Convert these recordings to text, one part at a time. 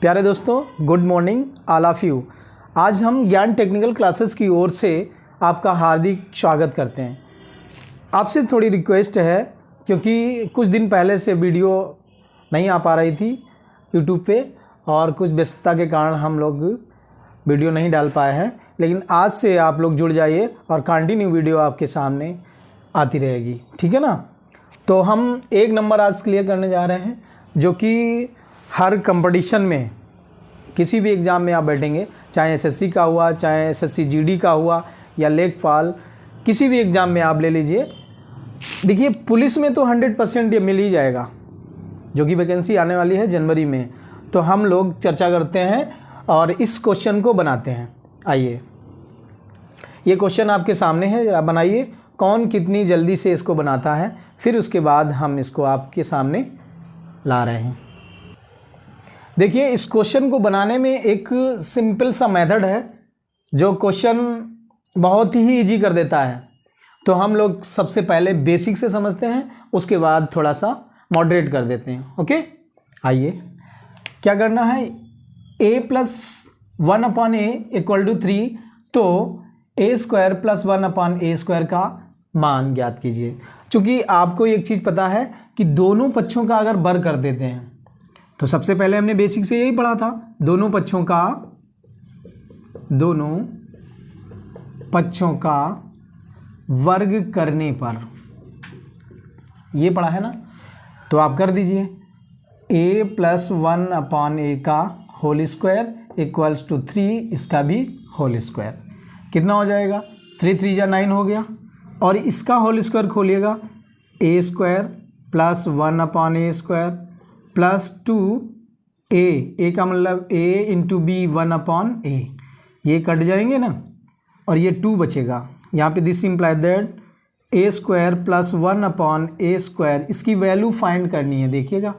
प्यारे दोस्तों, good morning all of you. आज हम ज्ञान टेक्निकल क्लासेस की ओर से आपका हार्दिक स्वागत करते हैं। आपसे थोड़ी रिक्वेस्ट है, क्योंकि कुछ दिन पहले से वीडियो नहीं आ पा रही थी यूट्यूब पे और कुछ व्यस्तता के कारण हम लोग वीडियो नहीं डाल पाए हैं, लेकिन आज से आप लोग जुड़ जाइए और कंटिन्यू वीडियो आपके सामने आती रहेगी, ठीक है ना। तो हम एक नंबर आज क्लियर करने जा रहे हैं, जो कि हर कंपटीशन में किसी भी एग्ज़ाम में आप बैठेंगे, चाहे एसएससी का हुआ, चाहे एसएससी जीडी का हुआ या लेखपाल, किसी भी एग्ज़ाम में आप ले लीजिए। देखिए, पुलिस में तो 100% ये मिल ही जाएगा, जो कि वैकेंसी आने वाली है जनवरी में। तो हम लोग चर्चा करते हैं और इस क्वेश्चन को बनाते हैं। आइए, ये क्वेश्चन आपके सामने है, जरा बनाइए। कौन कितनी जल्दी से इसको बनाता है, फिर उसके बाद हम इसको आपके सामने ला रहे हैं। देखिए, इस क्वेश्चन को बनाने में एक सिंपल सा मेथड है जो क्वेश्चन बहुत ही इजी कर देता है। तो हम लोग सबसे पहले बेसिक से समझते हैं, उसके बाद थोड़ा सा मॉडरेट कर देते हैं। ओके, आइए, क्या करना है। a plus 1/a equal to 3, तो a square plus 1/a square का मान ज्ञात कीजिए। चूँकि आपको एक चीज़ पता है कि दोनों पक्षों का अगर वर्ग कर देते हैं, तो सबसे पहले हमने बेसिक से यही पढ़ा था, दोनों पक्षों का वर्ग करने पर, ये पढ़ा है ना। तो आप कर दीजिए, a प्लस 1/a का होल स्क्वायर इक्वल्स टू 3, इसका भी होल स्क्वायर। कितना हो जाएगा, 3 3 जा 9 हो गया। और इसका होल स्क्वायर खोलिएगा, a square plus 1/a square plus 2a का मतलब a इंटू बी 1/a, ये कट जाएंगे ना, और ये 2 बचेगा। यहाँ पे this imply that a square plus 1/a square, इसकी वैल्यू फाइंड करनी है। देखिएगा,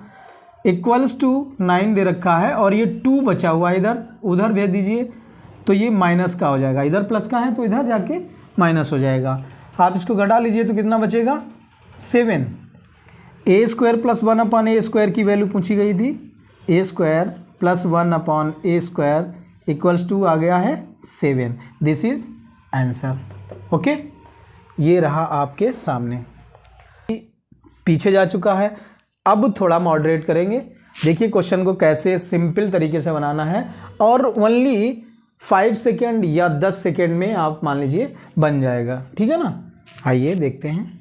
इक्वल्स टू 9 दे रखा है और ये 2 बचा हुआ है, इधर उधर भेज दीजिए, तो ये माइनस का हो जाएगा। इधर प्लस का है तो इधर जाके माइनस हो जाएगा। आप इसको घटा लीजिए तो कितना बचेगा, 7। a square plus 1/a square की वैल्यू पूछी गई थी, a square plus 1/a square equals to आ गया है 7। This is answer. ओके, ये रहा आपके सामने, पीछे जा चुका है। अब थोड़ा मॉडरेट करेंगे। देखिए क्वेश्चन को कैसे सिंपल तरीके से बनाना है, और ओनली 5 सेकेंड या 10 सेकेंड में आप मान लीजिए बन जाएगा, ठीक है ना। आइए देखते हैं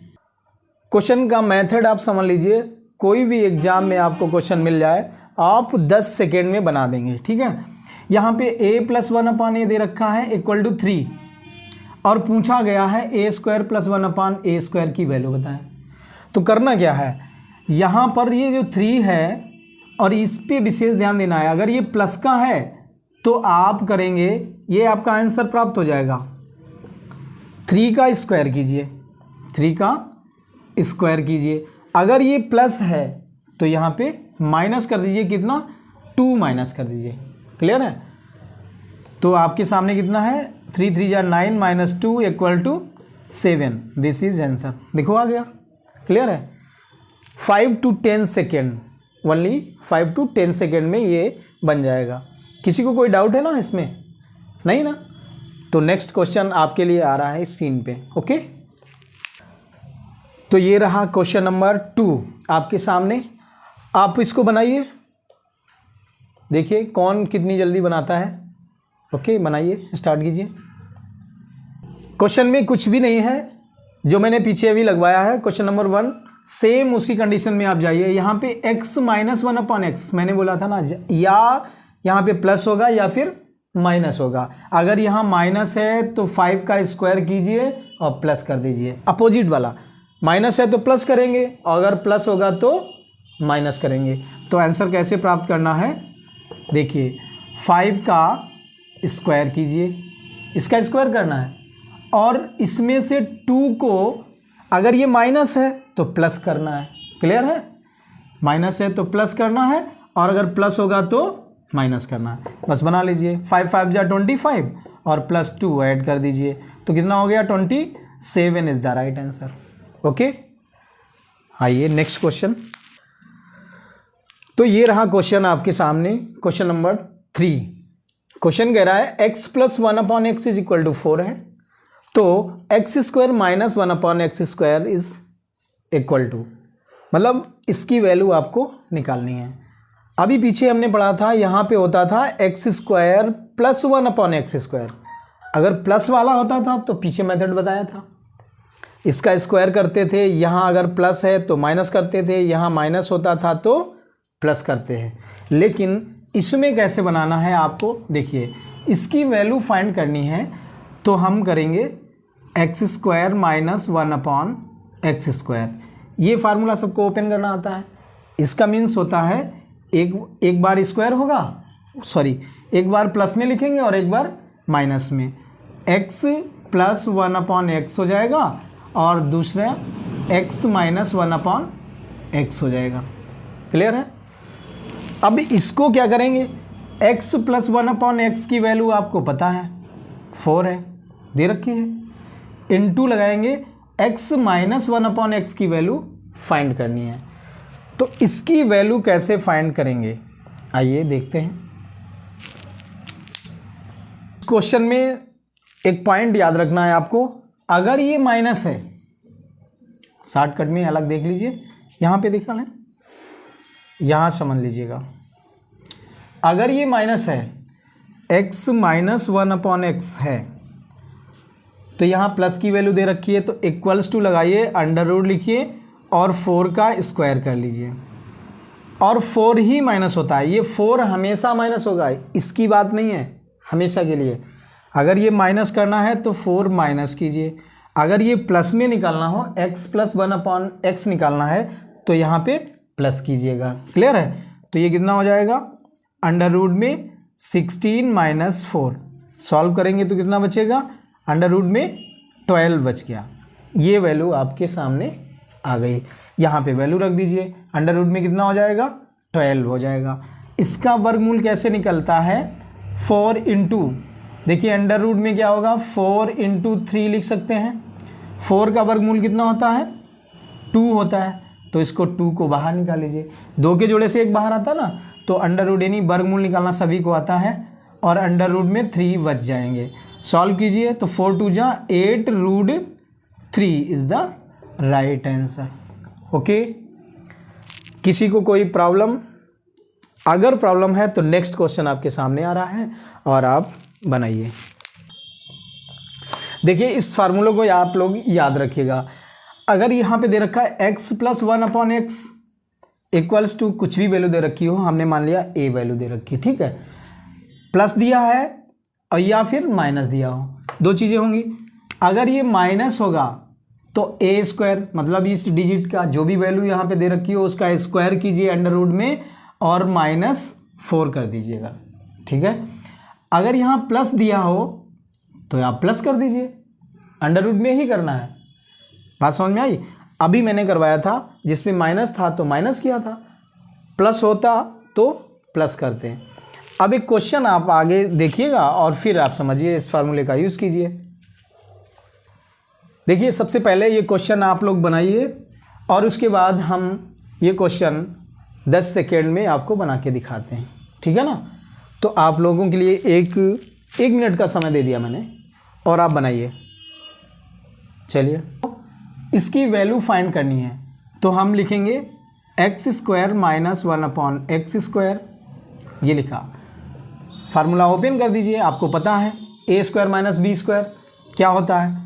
क्वेश्चन का मेथड। आप समझ लीजिए, कोई भी एग्जाम में आपको क्वेश्चन मिल जाए, आप 10 सेकेंड में बना देंगे, ठीक है। यहाँ पे a प्लस 1/a दे रखा है इक्वल टू 3, और पूछा गया है a square plus 1/a square की वैल्यू बताएं। तो करना क्या है, यहाँ पर ये जो 3 है, और इस पे विशेष ध्यान देना है। अगर ये प्लस का है तो आप करेंगे, ये आपका आंसर प्राप्त हो जाएगा। 3 का स्क्वायर कीजिए, 3 का स्क्वायर कीजिए। अगर ये प्लस है तो यहाँ पे माइनस कर दीजिए, कितना, 2 माइनस कर दीजिए। क्लियर है। तो आपके सामने कितना है, 3 3 जा 9 minus 2 equal to 7। This is answer. देखो आ गया। क्लियर है। 5 to 10 second, only 5 to 10 second में ये बन जाएगा। किसी को कोई डाउट है ना इसमें, नहीं ना। तो नेक्स्ट क्वेश्चन आपके लिए आ रहा है स्क्रीन पे। ओके, तो ये रहा क्वेश्चन नंबर 2 आपके सामने। आप इसको बनाइए, देखिए कौन कितनी जल्दी बनाता है। ओके, बनाइए, स्टार्ट कीजिए। क्वेश्चन में कुछ भी नहीं है, जो मैंने पीछे अभी लगवाया है। क्वेश्चन नंबर 1 सेम उसी कंडीशन में आप जाइए। यहाँ पे x माइनस 1/x मैंने बोला था ना, या यहाँ पे प्लस होगा या फिर माइनस होगा। अगर यहाँ माइनस है तो 5 का स्क्वायर कीजिए और प्लस कर दीजिए। अपोजिट वाला, माइनस है तो प्लस करेंगे, और अगर प्लस होगा तो माइनस करेंगे। तो आंसर कैसे प्राप्त करना है, देखिए 5 का स्क्वायर कीजिए, इसका स्क्वायर करना है, और इसमें से 2 को, अगर ये माइनस है तो प्लस करना है। क्लियर है, माइनस है तो प्लस करना है, और अगर प्लस होगा तो माइनस करना है। बस बना लीजिए, 5 5 जा 25 और प्लस 2 ऐड कर दीजिए, तो कितना हो गया, 27 is the right answer. Okay, आइए नेक्स्ट क्वेश्चन। तो ये रहा क्वेश्चन आपके सामने, क्वेश्चन नंबर 3। क्वेश्चन कह रहा है x plus 1/x is equal to 4 है, तो x square minus 1/x square is equal to, मतलब इसकी वैल्यू आपको निकालनी है। अभी पीछे हमने पढ़ा था, यहाँ पे होता था x square plus 1/x square. अगर प्लस वाला होता था तो पीछे मेथड बताया था, इसका स्क्वायर करते थे, यहाँ अगर प्लस है तो माइनस करते थे, यहाँ माइनस होता था तो प्लस करते हैं। लेकिन इसमें कैसे बनाना है आपको, देखिए इसकी वैल्यू फाइंड करनी है तो हम करेंगे x square minus 1/x square. ये फार्मूला सबको ओपन करना आता है। इसका मीन्स होता है एक बार स्क्वायर होगा, सॉरी एक बार प्लस में लिखेंगे और एक बार माइनस में, x प्लस 1/x हो जाएगा और दूसरा x माइनस 1/x हो जाएगा। क्लियर है? अब इसको क्या करेंगे, x प्लस 1/x की वैल्यू आपको पता है 4 है, दे रखी है, इनटू लगाएंगे x माइनस 1/x की वैल्यू फाइंड करनी है। तो इसकी वैल्यू कैसे फाइंड करेंगे, आइए देखते हैं। क्वेश्चन में एक पॉइंट याद रखना है आपको, अगर ये माइनस है, शॉर्टकट में अलग देख लीजिए, यहाँ पे देखा है, यहाँ समझ लीजिएगा, अगर ये माइनस है, x माइनस 1/x है, तो यहाँ प्लस की वैल्यू दे रखी है, तो इक्वल्स टू लगाइए, अंडर रूट लिखिए और 4 का स्क्वायर कर लीजिए। और 4 ही माइनस होता है, ये 4 हमेशा माइनस होगा, इसकी बात नहीं है, हमेशा के लिए। अगर ये माइनस करना है तो 4 माइनस कीजिए, अगर ये प्लस में निकालना हो, x प्लस 1/x निकालना है तो यहाँ पे प्लस कीजिएगा। क्लियर है? तो ये कितना हो जाएगा, अंडर रूट में 16 माइनस 4, सॉल्व करेंगे तो कितना बचेगा, अंडर रूट में 12 बच गया। ये वैल्यू आपके सामने आ गई, यहाँ पे वैल्यू रख दीजिए, अंडर रूट में कितना हो जाएगा, 12 हो जाएगा। इसका वर्गमूल कैसे निकलता है, 4 इंटू, देखिए अंडर रूट में क्या होगा, 4 इंटू 3 लिख सकते हैं। 4 का वर्गमूल कितना होता है, 2 होता है, तो इसको 2 को बाहर निकाल लीजिए, 2 के जोड़े से 1 बाहर आता ना, तो अंडर रूट यानी वर्गमूल निकालना सभी को आता है, और अंडर रूट में 3 बच जाएंगे। सॉल्व कीजिए तो 4 2 जा 8 root 3 is the right answer. Okay, किसी को कोई प्रॉब्लम, अगर प्रॉब्लम है तो नेक्स्ट क्वेश्चन आपके सामने आ रहा है और आप बनाइए। देखिए इस फार्मूले को आप लोग याद रखिएगा, अगर यहाँ पे दे रखा है x plus 1/x equals to कुछ भी वैल्यू दे रखी हो, हमने मान लिया a वैल्यू दे रखी, ठीक है, प्लस दिया है और या फिर माइनस दिया हो, दो चीज़ें होंगी। अगर ये माइनस होगा तो a स्क्वायर, मतलब इस डिजिट का जो भी वैल्यू यहाँ पे दे रखी हो उसका स्क्वायर कीजिए अंडर रूट में और -4 कर दीजिएगा, ठीक है। अगर यहाँ प्लस दिया हो तो आप प्लस कर दीजिए, अंडर रूट में ही करना है। बात समझ में आई? अभी मैंने करवाया था जिसमें माइनस था तो माइनस किया था, प्लस होता तो प्लस करते हैं। अब एक क्वेश्चन आप आगे देखिएगा और फिर आप समझिए, इस फार्मूले का यूज़ कीजिए। देखिए सबसे पहले ये क्वेश्चन आप लोग बनाइए और उसके बाद हम ये क्वेश्चन 10 सेकेंड में आपको बना के दिखाते हैं, ठीक है ना। तो आप लोगों के लिए एक मिनट का समय दे दिया मैंने और आप बनाइए। चलिए, इसकी वैल्यू फाइंड करनी है तो हम लिखेंगे x square minus 1/x square, ये लिखा। फार्मूला ओपन कर दीजिए, आपको पता है a square minus b square क्या होता है,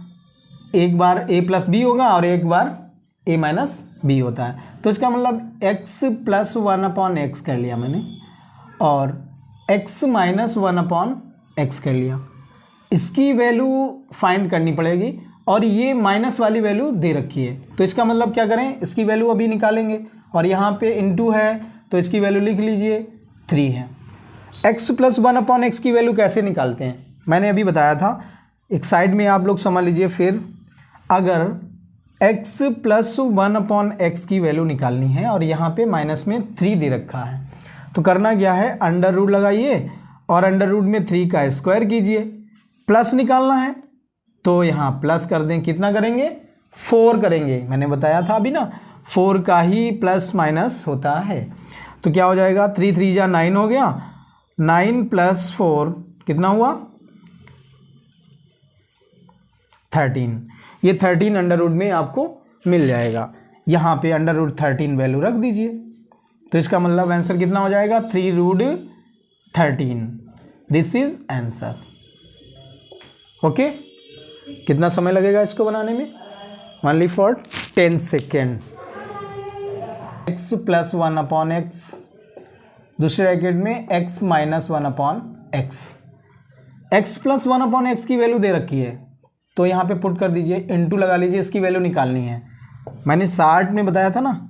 एक बार a प्लस बी होगा और एक बार a माइनस बी होता है। तो इसका मतलब x प्लस 1/x कर लिया मैंने और x माइनस 1/x कर लिया। इसकी वैल्यू फाइंड करनी पड़ेगी और ये माइनस वाली वैल्यू दे रखी है, तो इसका मतलब क्या करें, इसकी वैल्यू अभी निकालेंगे और यहाँ पे इनटू है तो इसकी वैल्यू लिख लीजिए 3 है। x प्लस 1/x की वैल्यू कैसे निकालते हैं मैंने अभी बताया था, एक साइड में आप लोग समझ लीजिए। फिर अगर x प्लस 1/x की वैल्यू निकालनी है और यहाँ पे माइनस में 3 दे रखा है तो करना क्या है, अंडर रूट लगाइए और अंडर रूट में 3 का स्क्वायर कीजिए। प्लस निकालना है तो यहाँ प्लस कर दें, कितना करेंगे 4 करेंगे, मैंने बताया था अभी ना 4 का ही प्लस माइनस होता है। तो क्या हो जाएगा, 3 3 जा 9 हो गया, 9 + 4 कितना हुआ 13। ये 13 अंडर रूट में आपको मिल जाएगा। यहाँ पे अंडर रूट 13 वैल्यू रख दीजिए, तो इसका मतलब आंसर कितना हो जाएगा 3√13। This is answer. ओके, कितना समय लगेगा इसको बनाने में, only for 10 second. x + 1/x, दूसरे ब्रैकेट में x - 1/x। x + 1/x की वैल्यू दे रखी है, तो यहाँ पे पुट कर दीजिए, इनटू लगा लीजिए, इसकी वैल्यू निकालनी है। मैंने 60 में बताया था ना,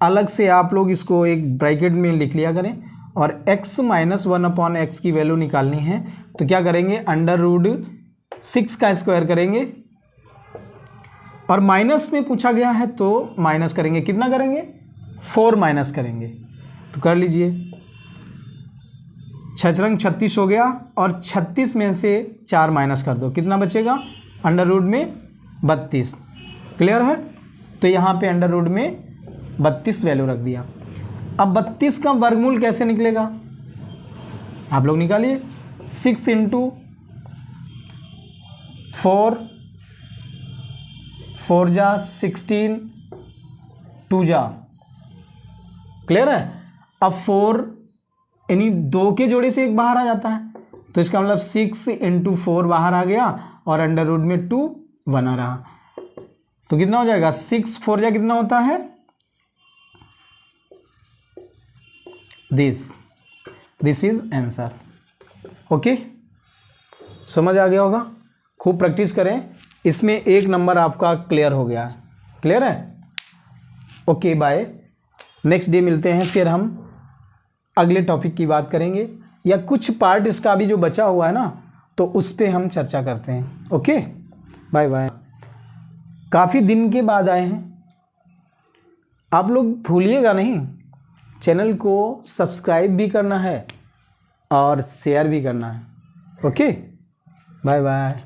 अलग से आप लोग इसको एक ब्रैकेट में लिख लिया करें, और x - 1/x की वैल्यू निकालनी है, तो क्या करेंगे, √6 का स्क्वायर करेंगे, और माइनस में पूछा गया है तो माइनस करेंगे, कितना करेंगे 4 माइनस करेंगे, तो कर लीजिए। 6 × 36 हो गया, और 36 में से 4 माइनस कर दो, कितना बचेगा √32। क्लियर है, तो यहाँ पे अंडर रूट में 32 वैल्यू रख दिया। अब 32 का वर्गमूल कैसे निकलेगा, आप लोग निकालिए। 6 × 4, 4 जा 16, 2 जा, क्लियर है। अब 4 यानी 2 के जोड़े से 1 बाहर आ जाता है, तो इसका मतलब 6 × 4 बाहर आ गया, और अंडर रूट में 2 बना रहा, तो कितना हो जाएगा 6 4 जा कितना होता है, दिस इज आंसर। ओके, समझ आ गया होगा, खूब प्रैक्टिस करें, इसमें 1 नंबर आपका क्लियर हो गया है। क्लियर है, ओके बाय। नेक्स्ट डे मिलते हैं, फिर हम अगले टॉपिक की बात करेंगे, या कुछ पार्ट इसका भी जो बचा हुआ है ना, तो उस पर हम चर्चा करते हैं। Okay, bye bye. काफ़ी दिन के बाद आए हैं, आप लोग भूलिएगा नहीं, चैनल को सब्सक्राइब भी करना है और शेयर भी करना है। Okay, bye bye.